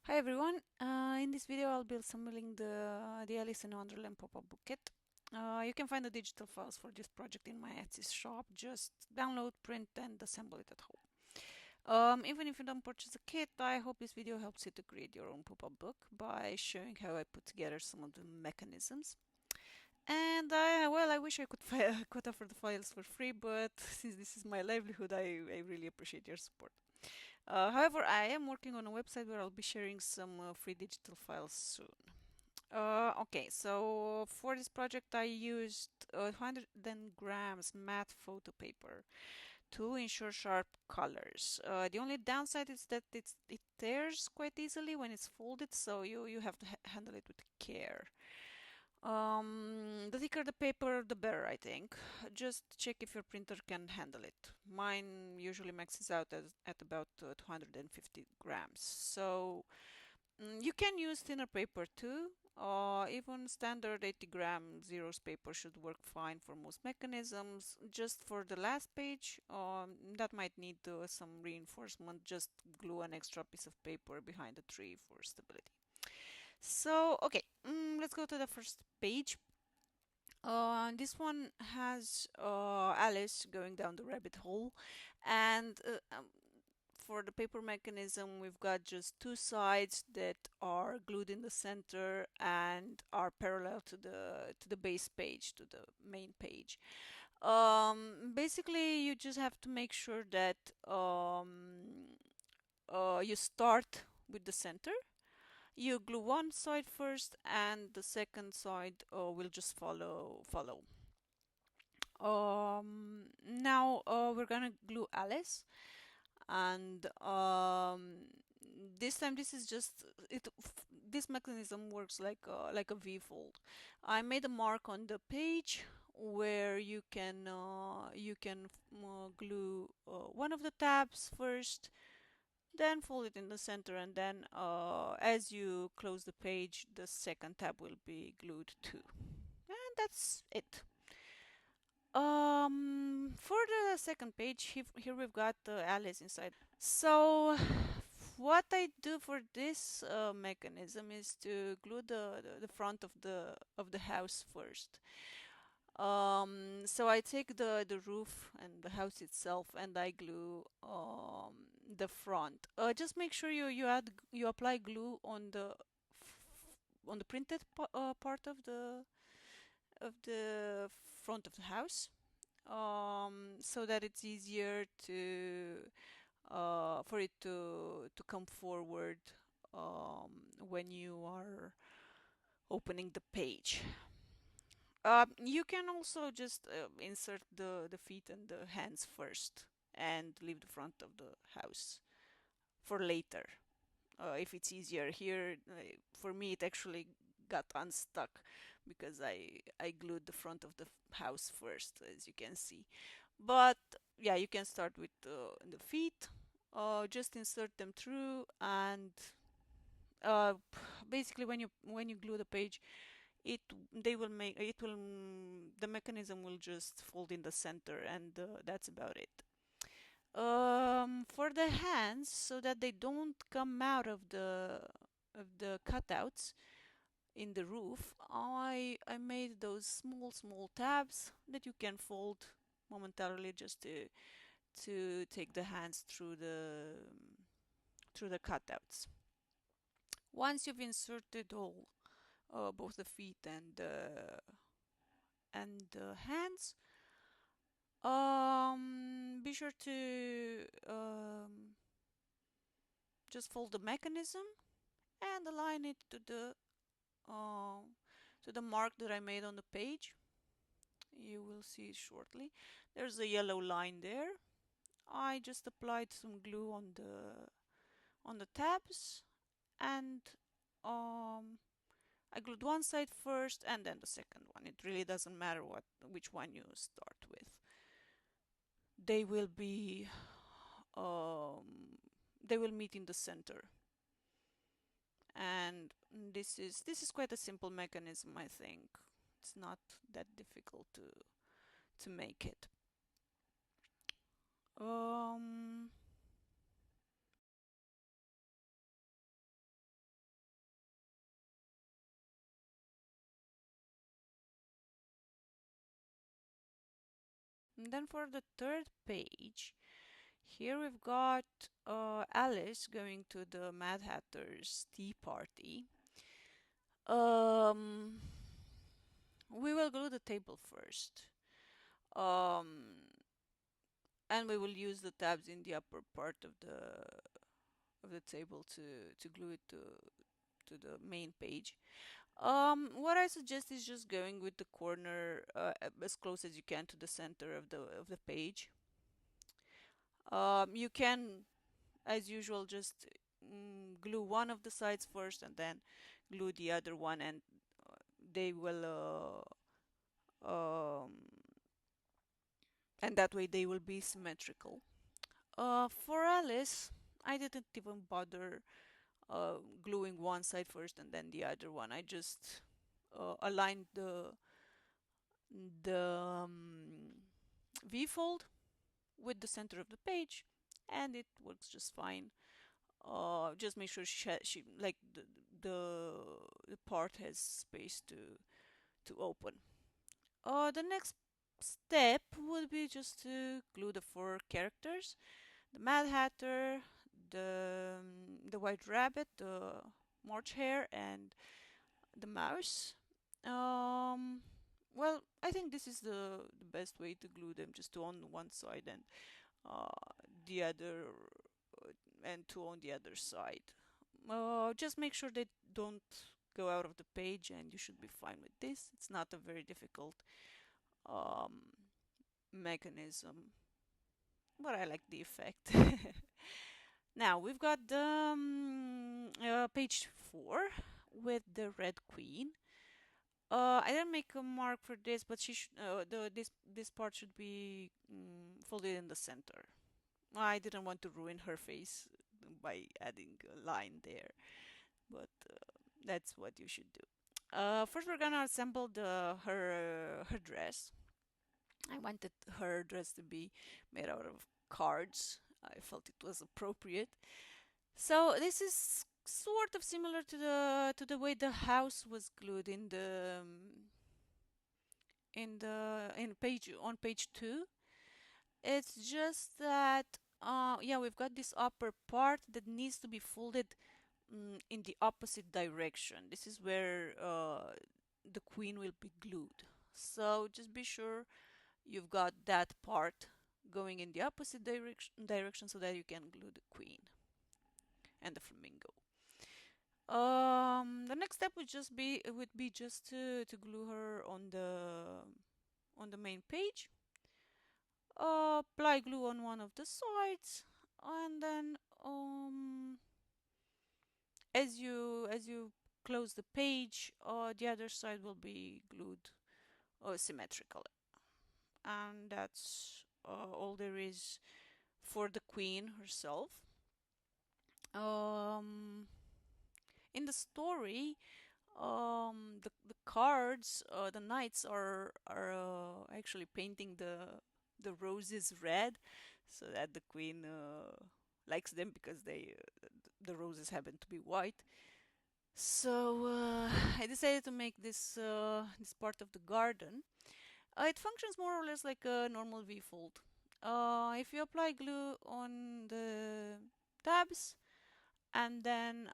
Hi everyone, in this video I'll be assembling the Alice in Wonderland pop-up book kit. You can find the digital files for this project in my Etsy shop. Just download, print and assemble it at home. Even if you don't purchase the kit, I hope this video helps you to create your own pop-up book by showing how I put together some of the mechanisms. And well, I wish I could offer the files for free, but since this is my livelihood, I really appreciate your support. However, I am working on a website where I'll be sharing some free digital files soon. Okay, so for this project I used 100 grams matte photo paper to ensure sharp colors. The only downside is that it tears quite easily when it's folded, so you have to handle it with care. The thicker the paper, the better, I think. Just check if your printer can handle it. Mine usually maxes out at about 250 grams. So you can use thinner paper too. Even standard 80-gram Xerox paper should work fine for most mechanisms. Just for the last page, that might need some reinforcement. Just glue an extra piece of paper behind the tree for stability. So, okay, let's go to the first page. This one has Alice going down the rabbit hole, and for the paper mechanism, we've got just two sides that are glued in the center and are parallel to the base page, to the main page. Basically, you just have to make sure that you start with the center. You glue one side first, and the second side will just follow. Now we're gonna glue Alice, and this time this is just it. This mechanism works like a V-fold. I made a mark on the page where you can glue one of the tabs first, then fold it in the center, and then as you close the page, the second tab will be glued too. And that's it. For the second page, here we've got Alice inside. So what I do for this mechanism is to glue the front of the house first. So I take the roof and the house itself, and I glue the front. Just make sure you apply glue on the printed part of the front of the house, so that it's easier to for it to come forward when you are opening the page. You can also just insert the feet and the hands first and leave the front of the house for later, if it's easier. Here, for me, it actually got unstuck because I glued the front of the house first, as you can see. But yeah, you can start with the feet. Just insert them through, and uh, basically when you glue the page, it they will make it will the mechanism will just fold in the center, and that's about it. For the hands, so that they don't come out of the cutouts in the roof, I made those small tabs that you can fold momentarily, just to take the hands through the cutouts. Once you've inserted all both the feet and the hands, be sure to just fold the mechanism and align it uh, to the mark that I made on the page. You will see it shortly. There's a yellow line there. I just applied some glue on the tabs, and I glued one side first and then the second one. It really doesn't matter which one you start with. They will be um, they will meet in the center. And this is quite a simple mechanism, I think. It's not that difficult to make it. Um, And then for the third page, here we've got Alice going to the Mad Hatter's tea party. We will glue the table first. And we will use the tabs in the upper part of the table to glue it to the main page. What I suggest is just going with the corner as close as you can to the center of the page. You can, as usual, just glue one of the sides first and then glue the other one, and they will and that way they will be symmetrical. For Alice, I didn't even bother gluing one side first and then the other one. I just aligned the V-fold with the center of the page, and it works just fine. Just make sure she like the part has space to open. The next step would be just to glue the four characters: the Mad Hatter, the White Rabbit, the March Hare, and the mouse. Well, I think this is the best way to glue them, just to on one side and the other, and two on the other side. Just make sure they don't go out of the page, and you should be fine with this. It's not a very difficult um, mechanism, but I like the effect. Now we've got the page 4 with the red queen. I didn't make a mark for this, but this part should be folded in the center. I didn't want to ruin her face by adding a line there, but that's what you should do. First, we're gonna assemble her dress. I wanted her dress to be made out of cards. I felt it was appropriate. So this is sort of similar to the way the house was glued in page on page 2. It's just that yeah, we've got this upper part that needs to be folded in the opposite direction. This is where the queen will be glued. So just be sure you've got that part going in the opposite direction so that you can glue the queen and the flamingo. The next step would be just to glue her on the main page. Apply glue on one of the sides, and then as you close the page, the other side will be glued symmetrically, and that's all there is for the queen herself. In the story, the cards, the knights are actually painting the roses red, so that the queen likes them, because the roses happen to be white. So I decided to make this part of the garden. It functions more or less like a normal V-fold. If you apply glue on the tabs and then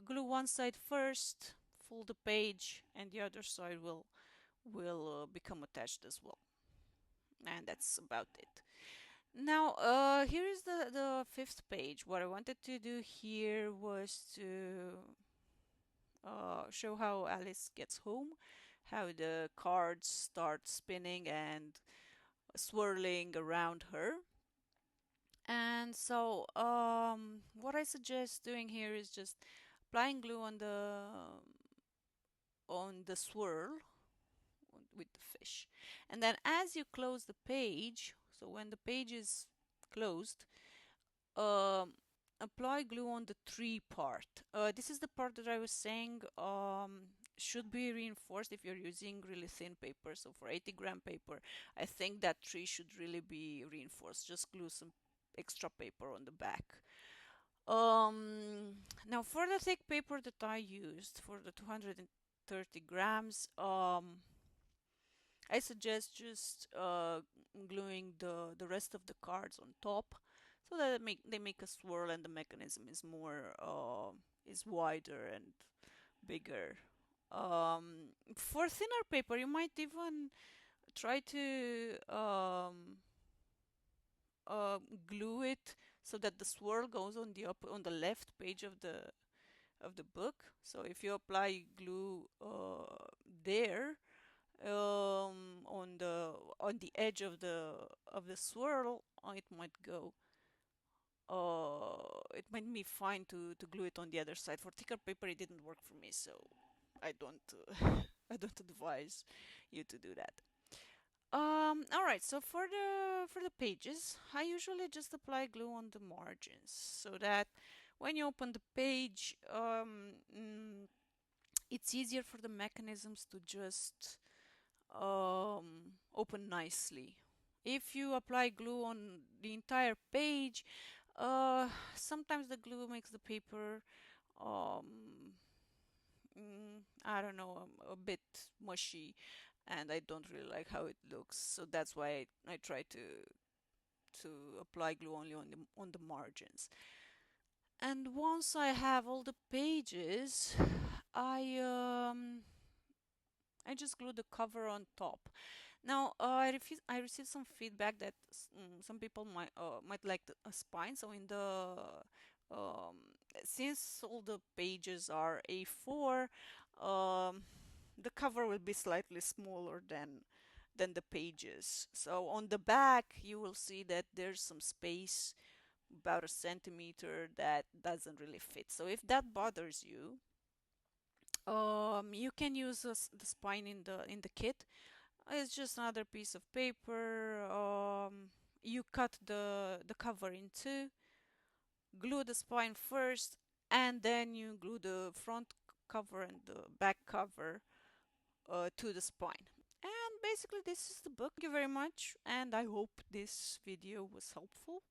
glue one side first, fold the page, and the other side will become attached as well. And that's about it. Now, here is the fifth page. What I wanted to do here was to show how Alice gets home, how the cards start spinning and swirling around her. And so, what I suggest doing here is just applying glue on the swirl with the fish, and then as you close the page, so when the page is closed, apply glue on the tree part. This is the part that I was saying should be reinforced if you're using really thin paper. So for 80-gram paper, I think that tree should really be reinforced. Just glue some extra paper on the back. Now for the thick paper that I used for the 230 grams, I suggest just gluing the rest of the cards on top, so that they make a swirl and the mechanism is more is wider and bigger. For thinner paper, you might even try to glue it so that the swirl goes on the left page of the book. So if you apply glue there, on the edge of the swirl, it might be fine to glue it on the other side. For thicker paper, it didn't work for me, so I don't I don't advise you to do that. All right. So for the pages, I usually just apply glue on the margins so that when you open the page, it's easier for the mechanisms to just open nicely. If you apply glue on the entire page, sometimes the glue makes the paper, I don't know, a bit mushy, and I don't really like how it looks. So that's why I try to apply glue only on the margins. And once I have all the pages, I um I just glue the cover on top. Now, I received some feedback that some people might like a spine. So um, since all the pages are A4, the cover will be slightly smaller than the pages. So on the back, you will see that there's some space, about a centimeter, that doesn't really fit. So if that bothers you, you can use the spine in the kit. It's just another piece of paper. You cut the cover in two, glue the spine first, and then you glue the front cover and the back cover to the spine. And basically, this is the book. Thank you very much, and I hope this video was helpful.